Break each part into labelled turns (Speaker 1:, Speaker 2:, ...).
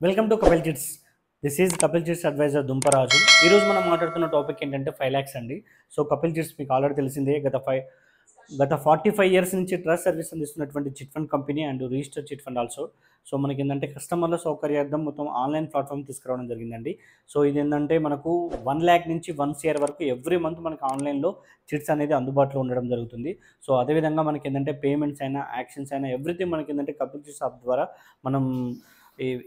Speaker 1: Welcome to Kapil chits. This is Kapil chits advisor Dumparaju. ఈరోజు మనం మాట్లాడుతున్న టాపిక్ ఏంటంటే 5 lakhs అండి. సో కపిల్ చిట్స్ మీకు ఆల్రెడీ తెలిసిందే, గత 45 years నుంచి ట్రస్ట్ సర్వీస్ అందిస్తున్నటువంటి chit fund company and register chit fund also. So మనకి ఏంటంటే కస్టమర్ల సౌకర్యార్థం మొత్తం ఆన్లైన్ ప్లాట్ఫామ్ తీసుకురావడం జరిగిందండి. సో ఇది ఏంటంటే మనకు 1 lakh నుంచి 1 crore వరకు ఎవ్రీ మంత్ మనకి ఆన్లైన్లో చిట్స్ అనేది అందుబాటులో ఉండడం జరుగుతుంది. సో అదేవిధంగా మనకి ఏంటంటే పేమెంట్స్ అయినా యాక్షన్స్ అయినా ఎవ్రీథింగ్ మనకి ఏంటంటే కపిల్ చిట్స్ యాప్ ద్వారా మనం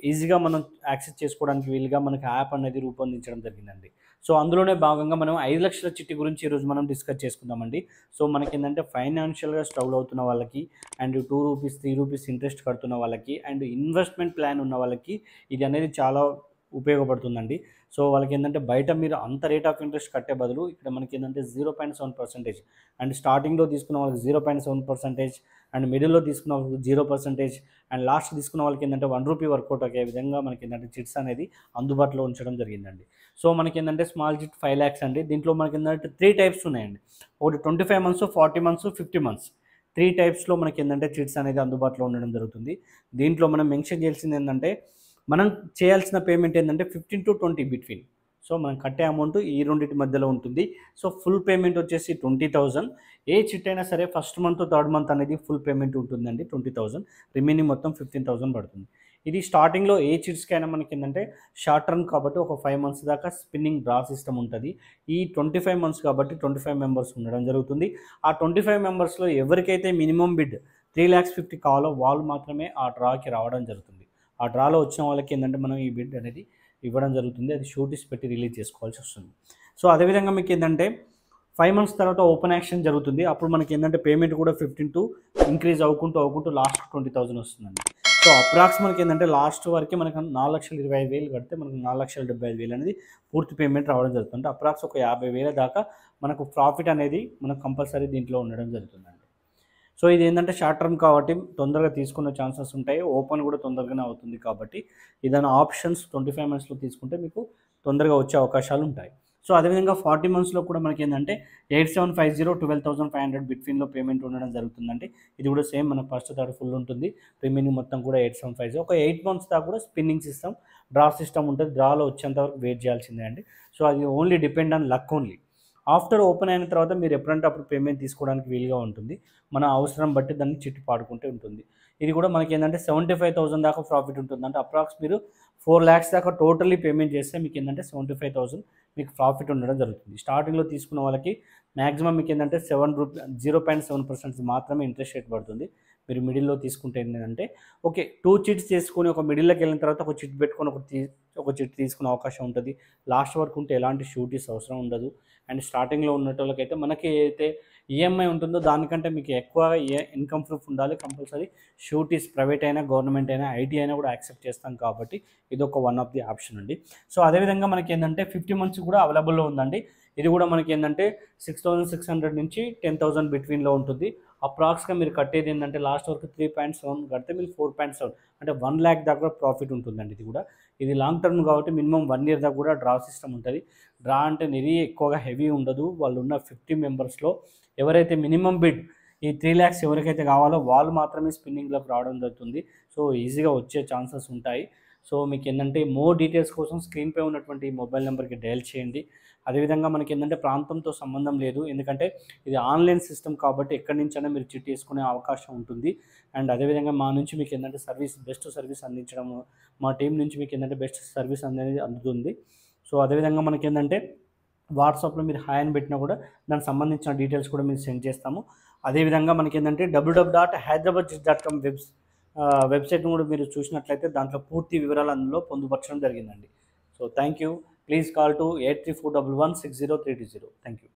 Speaker 1: ఈజీగా మనం యాక్సెస్ చేసుకోవడానికి వీలుగా మనకి యాప్ అనేది రూపొందించడం జరిగిందండి. సో అందులోనే భాగంగా మనం 5 లక్షల చిట్టి గురించి ఈరోజు మనం డిస్కస్ చేసుకుందామండి. సో మనకి ఏంటంటే ఫైనాన్షియల్గా స్ట్రగుల్ అవుతున్న వాళ్ళకి అండ్ రూ. 2 రూ. 3 ఇంట్రెస్ట్ కడుతున్న వాళ్ళకి అండ్ ఇన్వెస్ట్మెంట్ ప్లాన్ ఉన్న వాళ్ళకి ఇది అనేది చాలా ఉపయోగపడుతుందండి. సో వాళ్ళకి ఏంటంటే బయట మీరు అంత రేట్ ఆఫ్ ఇంట్రెస్ట్ కట్టే బదులు ఇక్కడ మనకి ఏంటంటే 0.7% అండ్ స్టార్టింగ్లో తీసుకున్న వాళ్ళకి 0.7% అండ్ మిడిల్లో తీసుకున్న వాళ్ళకి 0% అండ్ లాస్ట్ తీసుకున్న వాళ్ళకి ఏంటంటే ₹1 వర్కౌట్ అయ్యే విధంగా మనకి ఏంటంటే చిట్స్ అనేది అందుబాటులో ఉంచడం జరిగిందండి. సో మనకి ఏంటంటే స్మాల్ చిట్ 5 lakhs అండి. దీంట్లో మనకి ఏంటంటే 3 types ఉన్నాయండి. ఒకటి 25 months, 40 months, 50 months 3 typesలో మనకి ఏంటంటే చిట్స్ అనేది అందుబాటులో ఉండడం జరుగుతుంది. దీంట్లో మనం మెన్షన్ చేయాల్సింది ఏంటంటే మనం చేయాల్సిన పేమెంట్ ఏంటంటే 15 to 20 బిట్వీన్. సో మనం కట్టే అమౌంట్ ఈ రెండింటి మధ్యలో ఉంటుంది. సో ఫుల్ పేమెంట్ వచ్చేసి 20,000. ఏ చిట్ అయినా సరే ఫస్ట్ మంత్ థర్డ్ మంత్ అనేది ఫుల్ పేమెంట్ ఉంటుందండి 20,000. రిమైనింగ్ మొత్తం 15,000 పడుతుంది. ఇది స్టార్టింగ్లో ఏ చిట్స్కైనా మనకి ఏంటంటే షార్ట్ టర్మ్ కాబట్టి ఒక 5 months దాకా స్పిన్నింగ్ డ్రా సిస్టమ్ ఉంటుంది. ఈ 25 months కాబట్టి 25 members ఉండడం జరుగుతుంది. ఆ 25 membersలో ఎవరికైతే మినిమం బిడ్ 3,50,000 కావాలో వాళ్ళు మాత్రమే ఆ డ్రాకి రావడం జరుగుతుంది. ఆ డ్రాలో వచ్చిన వాళ్ళకి ఏంటంటే మనం ఈ బిడ్ అనేది ఇవ్వడం జరుగుతుంది. అది షూటీస్ పెట్టి రిలీజ్ చేసుకోవాల్సి వస్తుంది. సో అదేవిధంగా మీకు ఏంటంటే 5 months తర్వాత ఓపెన్ యాక్షన్ జరుగుతుంది. అప్పుడు మనకి ఏంటంటే పేమెంట్ కూడా 15 to ఇంక్రీజ్ అవ్వుకుంటూ లాస్ట్ 20,000 వస్తుందండి. సో అప్రాక్స్ మనకి ఏంటంటే లాస్ట్ వరకు మనకు 4,25,000 కడితే మనకు 4,75,000 అనేది పూర్తి పేమెంట్ రావడం జరుగుతుంది. అప్రాక్స్ ఒక 50,000 దాకా మనకు ప్రాఫిట్ అనేది మనకు కంపల్సరీ దీంట్లో ఉండడం జరుగుతుందండి. సో ఇది ఏంటంటే షార్ట్ టర్మ్ కాబట్టి తొందరగా తీసుకునే ఛాన్సెస్ ఉంటాయి. ఓపెన్ కూడా తొందరగానే అవుతుంది కాబట్టి ఏదైనా ఆప్షన్స్ 25 monthsలో తీసుకుంటే మీకు తొందరగా వచ్చే అవకాశాలు ఉంటాయి. సో అదేవిధంగా 40 monthsలో కూడా మనకి ఏంటంటే 8750 12,500 బిట్వీన్లో పేమెంట్ ఉండడం జరుగుతుందండి. ఇది కూడా సేమ్ మన ఫస్ట్ థర్డ్ ఫుల్ ఉంటుంది. రిమైనింగ్ మొత్తం కూడా 8750. ఒక 8 months దాకా కూడా స్పిన్నింగ్ సిస్టమ్ డ్రా సిస్టమ్ ఉంటుంది. డ్రాలో వచ్చేంత వరకు వెయిట్ చేయాల్సిందే అండి. సో అది only depend on luck only. After open అయిన తర్వాత మీరు ఎప్పుడంటే అప్పుడు పేమెంట్ తీసుకోవడానికి వీలుగా ఉంటుంది. మన అవసరం బట్టి దాన్ని చిట్టి పాడుకుంటూ ఉంటుంది. ఇది కూడా మనకి ఏంటంటే 75,000 దాకా ప్రాఫిట్ ఉంటుంది. అంటే అప్రాక్స్ మీరు 4 lakhs దాకా టోటల్లీ పేమెంట్ చేస్తే మీకు ఏంటంటే 75,000 మీకు ప్రాఫిట్ ఉండడం జరుగుతుంది. స్టార్టింగ్లో తీసుకున్న వాళ్ళకి మ్యాక్సిమం మీకు ఏంటంటే 0.7% మాత్రమే ఇంట్రెస్ట్ రేట్ పడుతుంది. మీరు మిడిల్లో తీసుకుంటే ఏంటంటే ఓకే 2 చిట్స్ చేసుకొని ఒక మిడిల్లోకి వెళ్ళిన తర్వాత ఒక చిట్ పెట్టుకొని ఒక చిట్ తీసుకునే అవకాశం ఉంటుంది. లాస్ట్ వరకు ఉంటే ఎలాంటి షూటీస్ అవసరం ఉండదు. అండ్ స్టార్టింగ్లో ఉన్నటోళ్ళకైతే మనకి అయితే ఈఎంఐ ఉంటుందో దానికంటే మీకు ఎక్కువ ఇన్కమ్ ప్రూఫ్ ఉండాలి కంపల్సరీ. షూటీస్ ప్రైవేట్ అయినా గవర్నమెంట్ అయినా ఐటీ అయినా కూడా యాక్సెప్ట్ చేస్తాం కాబట్టి ఇది ఒక వన్ ఆఫ్ ది ఆప్షన్ అండి. సో అదేవిధంగా మనకి ఏంటంటే 50 months కూడా అవైలబుల్లో ఉందండి. ఇది కూడా మనకి ఏంటంటే 6,600 నుంచి 10,000 బిట్వీన్లో ఉంటుంది. అప్రాక్స్గా మీరు కట్టేది ఏంటంటే లాస్ట్ వరకు 3.7 కడితే మీరు 4.7 అంటే 1 lakh దాకా ప్రాఫిట్ ఉంటుందండి. ఇది లాంగ్ టర్మ్ కాబట్టి మినిమం 1 year దాకా కూడా డ్రా సిస్టమ్ ఉంటుంది. డ్రా అంటే నిరీ ఎక్కువగా హెవీ ఉండదు. వాళ్ళు ఉన్న 50 membersలో ఎవరైతే మినిమం బిడ్ ఈ 3 lakhs ఎవరికైతే కావాలో వాళ్ళు మాత్రమే స్పిన్నింగ్లోకి రావడం జరుగుతుంది. సో ఈజీగా వచ్చే ఛాన్సెస్ ఉంటాయి. సో మీకు ఏంటంటే మోర్ డీటెయిల్స్ కోసం స్క్రీన్పై ఉన్నటువంటి మొబైల్ నెంబర్కి డయల్ చేయండి. అదేవిధంగా మనకి ఏంటంటే ప్రాంతంతో సంబంధం లేదు. ఎందుకంటే ఇది ఆన్లైన్ సిస్టమ్ కాబట్టి ఎక్కడి నుంచైనా మీరు చిట్ వేసుకునే అవకాశం ఉంటుంది. అండ్ అదేవిధంగా మా నుంచి మీకు ఏంటంటే బెస్ట్ సర్వీస్ అందించడం, మా టీం నుంచి మీకు ఏంటంటే బెస్ట్ సర్వీస్ అనేది అందుతుంది. సో అదేవిధంగా మనకి ఏంటంటే వాట్సాప్లో మీరు హాయ్ అని పెట్టినా కూడా దానికి సంబంధించిన డీటెయిల్స్ కూడా మీరు సెండ్ చేస్తాము. అదేవిధంగా మనకి ఏంటంటే www.hyderabadchit.com వెబ్సైట్ను కూడా మీరు చూసినట్లయితే దాంట్లో పూర్తి వివరాలు అందులో పొందుపరచడం జరిగిందండి. So thank you. Please call to 8341160320. Thank you.